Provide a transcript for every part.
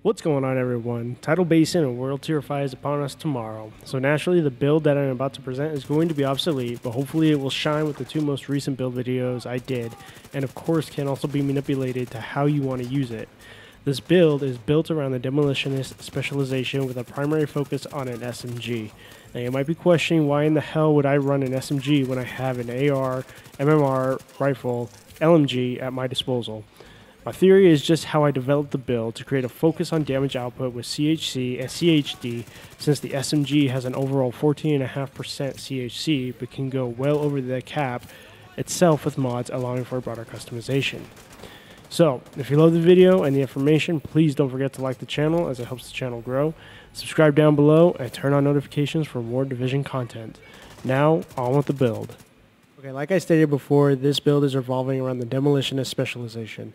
What's going on, everyone? Tidal Basin and World Tier 5 is upon us tomorrow, so naturally the build that I'm about to present is going to be obsolete, but hopefully it will shine with the two most recent build videos I did, and of course can also be manipulated to how you want to use it. This build is built around the Demolitionist Specialization with a primary focus on an SMG. Now you might be questioning why in the hell would I run an SMG when I have an AR, MMR, rifle, LMG at my disposal. My theory is just how I developed the build to create a focus on damage output with CHC and CHD, since the SMG has an overall 14.5% CHC but can go well over the cap itself with mods allowing for broader customization. So, if you love the video and the information, please don't forget to like the channel as it helps the channel grow, subscribe down below, and turn on notifications for more Division content. Now, on with the build. Okay, like I stated before, this build is revolving around the Demolitionist Specialization.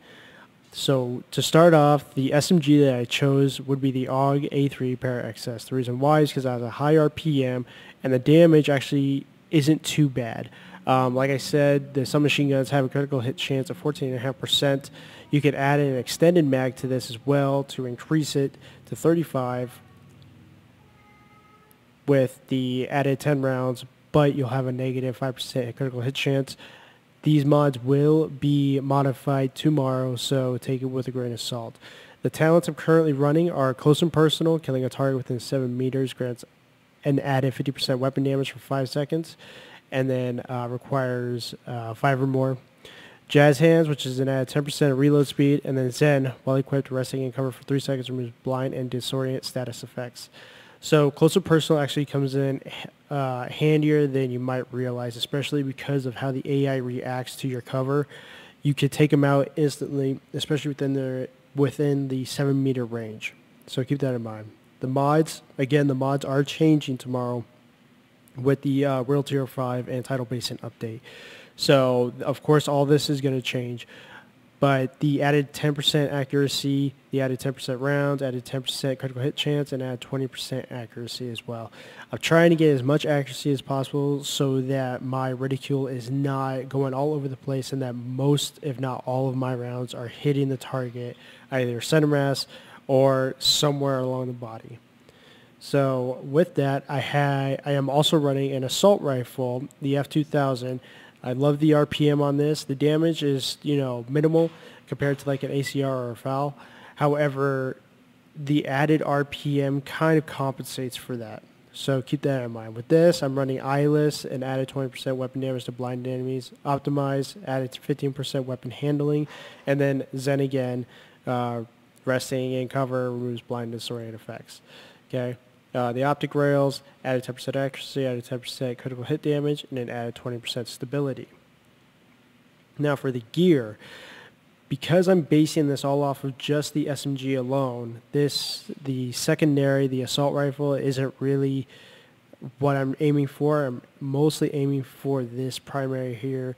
So to start off, the SMG that I chose would be the AUG A3 PHXGaming. The reason why is because I have a high RPM and the damage actually isn't too bad. Like I said, the submachine guns have a critical hit chance of 14.5%. You could add an extended mag to this as well to increase it to 35 with the added 10 rounds, but you'll have a negative 5% critical hit chance. These mods will be modified tomorrow, so take it with a grain of salt. The talents I'm currently running are Close and Personal, killing a target within 7 meters, grants an added 50% weapon damage for 5 seconds, and then requires 5 or more. Jazz Hands, which is an added 10% reload speed, and then Zen, while equipped, resting in cover for 3 seconds, removes blind and disorient status effects. So Close and Personal actually comes in handier than you might realize, especially because of how the AI reacts to your cover. You could take them out instantly, especially within the 7 meter range. So keep that in mind. The mods, again, the mods are changing tomorrow with the World Tier 5 and Tidal Basin update. So of course all this is going to change. But the added 10% accuracy, the added 10% rounds, added 10% critical hit chance, and added 20% accuracy as well. I'm trying to get as much accuracy as possible so that my reticule is not going all over the place and that most, if not all, of my rounds are hitting the target, either center mass or somewhere along the body. So with that, I am also running an assault rifle, the F2000. I love the RPM on this. The damage is, minimal compared to like an ACR or a FAL. However, the added RPM kind of compensates for that. So keep that in mind. With this, I'm running eyeless and added 20% weapon damage to blind enemies. Optimize, added 15% weapon handling. And then Zen again, resting in cover, removes blind and disoriented effects. Okay. The optic rails added 10% accuracy, added 10% critical hit damage, and then added 20% stability. Now for the gear, because I'm basing this all off of just the SMG alone, the secondary, the assault rifle, isn't really what I'm aiming for. I'm mostly aiming for this primary here.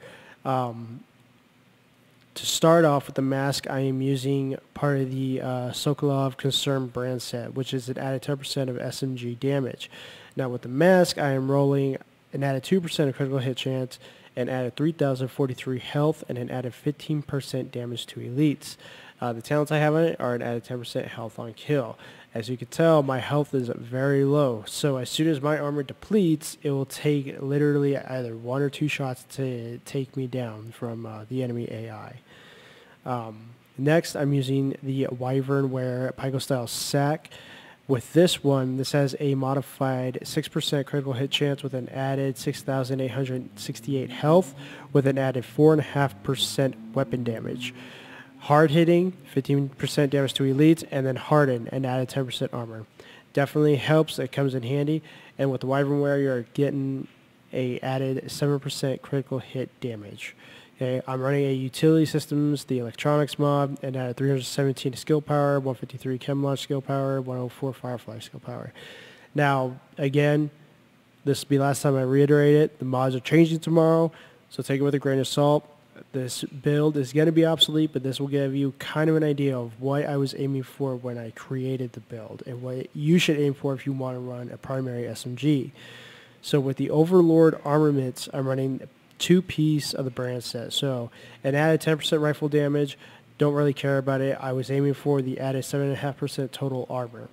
To start off with the mask, I am using part of the Sokolov Concern brand set, which is an added 10% of SMG damage. Now with the mask, I am rolling an added 2% of critical hit chance, and added 3,043 health, and an added 15% damage to elites. The talents I have on it are an added 10% health on kill. As you can tell, my health is very low, so as soon as my armor depletes, it will take literally either 1 or 2 shots to take me down from the enemy AI. Next, I'm using the Wyvern Wear Pyco style sack. With this one, this has a modified 6% critical hit chance with an added 6,868 health with an added 4.5% weapon damage. Hard hitting, 15% damage to elites, and then harden, and added 10% armor. Definitely helps, it comes in handy, and with the Wyvern Wear, you're getting a added 7% critical hit damage. Okay, I'm running a utility systems, the electronics mod, and added 317 skill power, 153 chem launch skill power, 104 firefly skill power. Now, again, this will be the last time I reiterate it. The mods are changing tomorrow, so take it with a grain of salt. This build is going to be obsolete, but this will give you kind of an idea of what I was aiming for when I created the build and what you should aim for if you want to run a primary SMG. So with the Overlord armaments, I'm running 2-piece of the brand set. So an added 10% rifle damage, Don't really care about it. I was aiming for the added 7.5% total armor.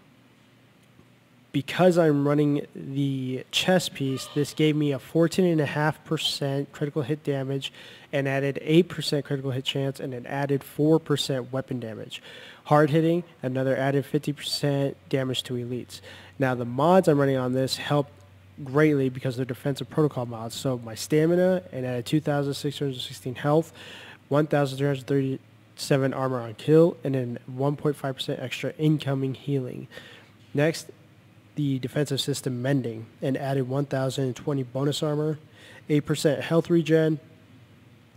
Because I'm running the chest piece, this gave me a 14.5% critical hit damage and added 8% critical hit chance and an added 4% weapon damage. Hard hitting, another added 50% damage to elites. Now the mods I'm running on this help greatly because they're defensive protocol mods. So my stamina and added 2,616 health, 1,337 armor on kill, and then 1.5% extra incoming healing. Next, the defensive system mending and added 1,020 bonus armor, 8% health regen,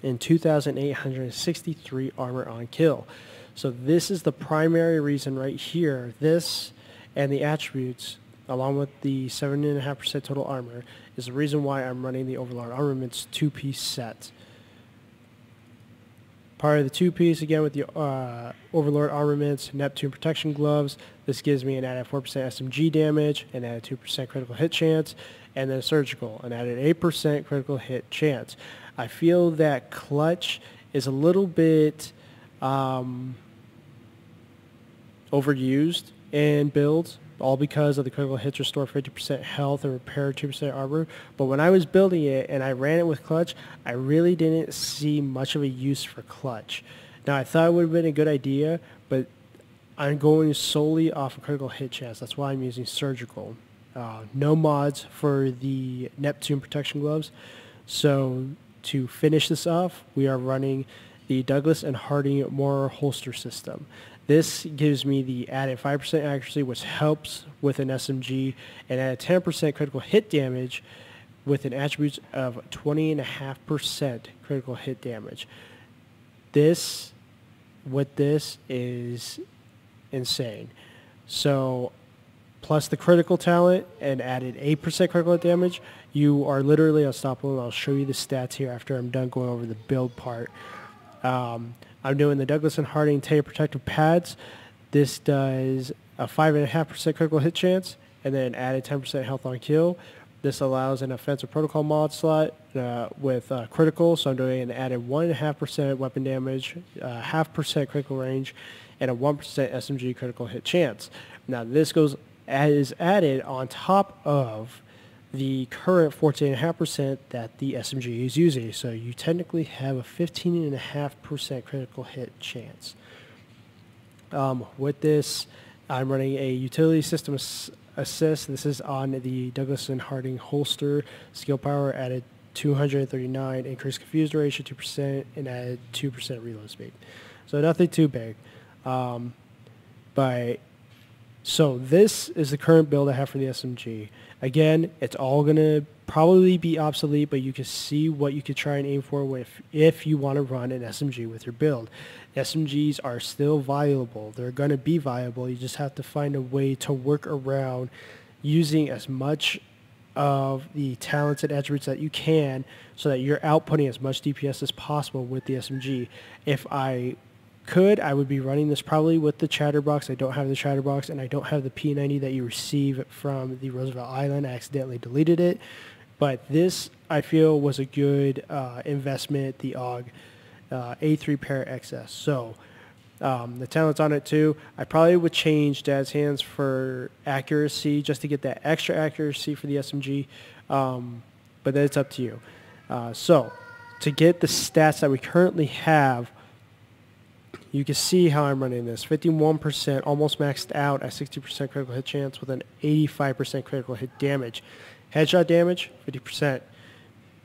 and 2,863 armor on kill. So this is the primary reason right here. This and the attributes, along with the 7.5% total armor, is the reason why I'm running the Overlord Armaments 2-piece set. Part of the 2-piece, again, with the Overlord Armaments, Neptune Protection Gloves. This gives me an added 4% SMG damage, an added 2% critical hit chance, and then Surgical, an added 8% critical hit chance. I feel that Clutch is a little bit overused in builds, all because of the critical hits restore 50% health and repair 2% armor. But when I was building it and I ran it with Clutch, I really didn't see much of a use for Clutch. Now, I thought it would have been a good idea, but I'm going solely off of critical hit chance. That's why I'm using Surgical. No mods for the Neptune Protection Gloves. So to finish this off, we are running the Douglas and Harding Mortar Holster System. This gives me the added 5% accuracy, which helps with an SMG, and added 10% critical hit damage with an attribute of 20.5% critical hit damage. This is insane. So plus the critical talent and added 8% critical hit damage, you are literally unstoppable. I'll show you the stats here after I'm done going over the build part. I'm doing the Douglas and Harding Tape Protective Pads. This does a 5.5% critical hit chance and then added 10% health on kill. This allows an offensive protocol mod slot with critical, so I'm doing an added 1.5% weapon damage, 0.5% critical range, and a 1% SMG critical hit chance. Now this is added on top of the current 14.5% that the SMG is using. So you technically have a 15.5% critical hit chance. With this, I'm running a utility system assist. This is on the Douglas and Harding holster. Skill power added 239, increased confused ratio 2%, and added 2% reload speed. So nothing too big. So this is the current build I have for the SMG. Again, it's all going to probably be obsolete, but you can see what you could try and aim for if you want to run an SMG with your build. SMGs are still viable. They're going to be viable. You just have to find a way to work around using as much of the talents and attributes that you can so that you're outputting as much DPS as possible with the SMG. If I could, I would be running this probably with the Chatterbox. I don't have the Chatterbox, and I don't have the P90 that you receive from the Roosevelt Island. I accidentally deleted it. But this, I feel, was a good investment, the AUG A3 Pair XS. So the talents on it too. I probably would change Dad's Hands for accuracy just to get that extra accuracy for the SMG. But then it's up to you. So to get the stats that we currently have, you can see how I'm running this. 51%, almost maxed out at 60% critical hit chance with an 85% critical hit damage. Headshot damage, 50%.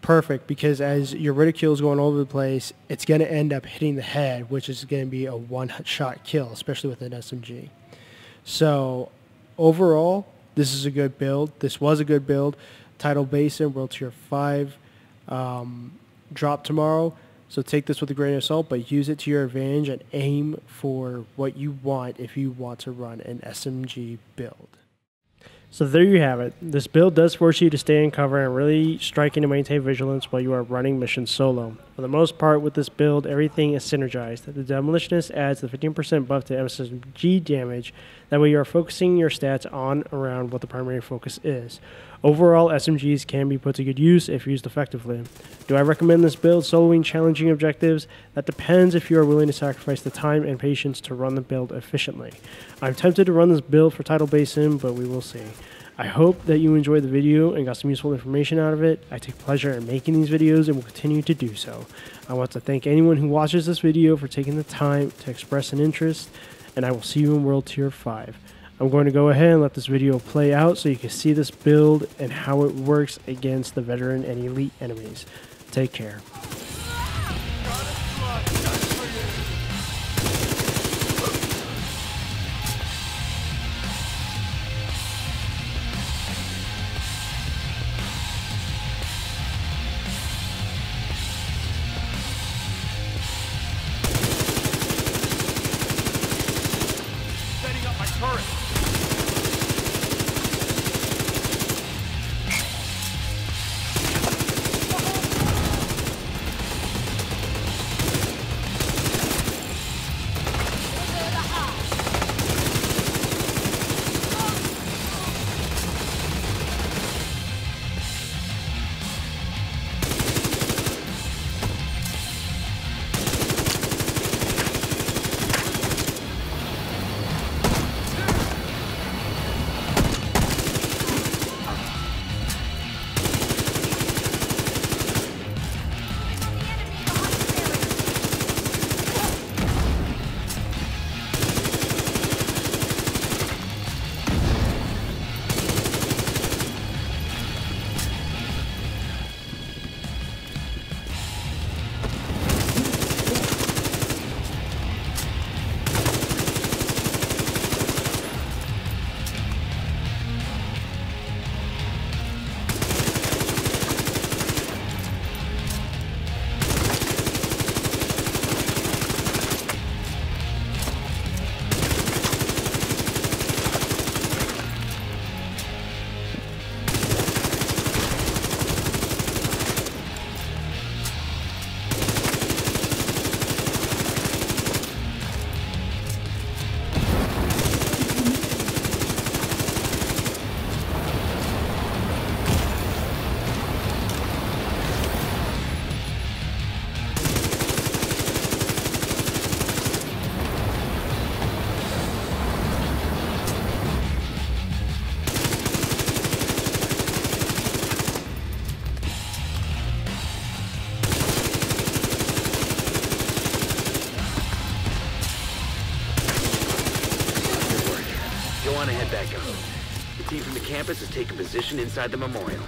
Perfect, because as your reticule is going all over the place, it's going to end up hitting the head, which is going to be a one-shot kill, especially with an SMG. So overall, this is a good build. This was a good build. Tidal Basin, World Tier 5, drop tomorrow. So take this with a grain of salt, but use it to your advantage and aim for what you want if you want to run an SMG build. So there you have it. This build does force you to stay in cover and really striking to maintain vigilance while you are running missions solo. For the most part, with this build, everything is synergized. The Demolitionist adds the 15% buff to SMG damage. That way you are focusing your stats on around what the primary focus is. Overall, SMGs can be put to good use if used effectively. Do I recommend this build soloing challenging objectives? That depends if you are willing to sacrifice the time and patience to run the build efficiently. I'm tempted to run this build for Tidal Basin, but we will see. I hope that you enjoyed the video and got some useful information out of it. I take pleasure in making these videos and will continue to do so. I want to thank anyone who watches this video for taking the time to express an interest, and I will see you in World Tier 5. I'm going to go ahead and let this video play out so you can see this build and how it works against the veteran and elite enemies. Take care. Go on ahead back up. The team from the campus has taken position inside the memorial.